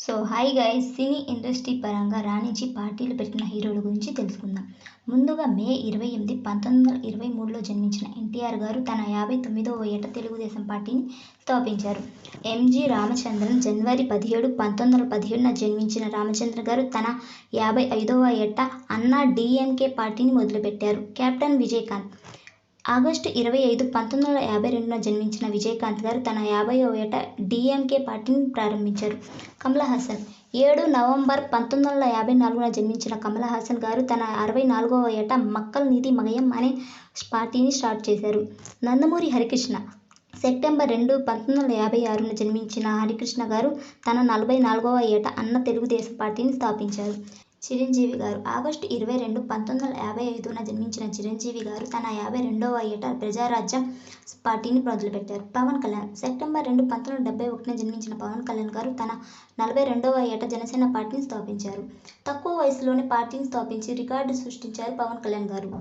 Hi guys, cine industry పరంగా రాణించి పార్టీలు పెట్టిన హీరోల గురించి తెలుసుకుందాం. ముందుగా మే 28, 1923లో జన్మించిన ఎన్టీఆర్ గారు తన 59వ ఏట తెలుగుదేశం పార్టీని స్థాపించారు. ఎంజి రామచంద్రన్ జనవరి 17, 1917న జన్మించిన రామచంద్ర గారు తన 55వ ఏట అన్నా డీఎంకే పార్టీని మొదలుపెట్టారు. కెప్టెన్ విజయకాంత్ ఆగస్టు 25, 1952న జన్మించిన విజయకాంత్ గారు తన 50వ ఏట డీఎంకే పార్టీని ప్రారంభించారు. కమల్ హాసన్ 7 నవంబర్ 1954న జన్మించిన కమల్ హాసన్ గారు తన 64వ ఏట మక్కల్ నీతి మగయం అనే పార్టీని స్టార్ట్ చేశారు. నందమూరి హరికృష్ణ సెప్టెంబర్ 2, 1956న జన్మించిన హరికృష్ణ గారు తన 44వ ఏట అన్న తెలుగుదేశం పార్టీని స్థాపించారు. చిరంజీవి గారు ఆగస్టు 22, 1955న జన్మించిన చిరంజీవి గారు తన 52వ ఏట ప్రజారాజ్యం పార్టీని మొదలుపెట్టారు. పవన్ కళ్యాణ్ సెప్టెంబర్ 2, 1971న జన్మించిన పవన్ కళ్యాణ్ గారు తన 42వ ఏట జనసేన పార్టీని స్థాపించారు. తక్కువ వయసులోనే పార్టీని స్థాపించి రికార్డు సృష్టించారు పవన్ కళ్యాణ్ గారు.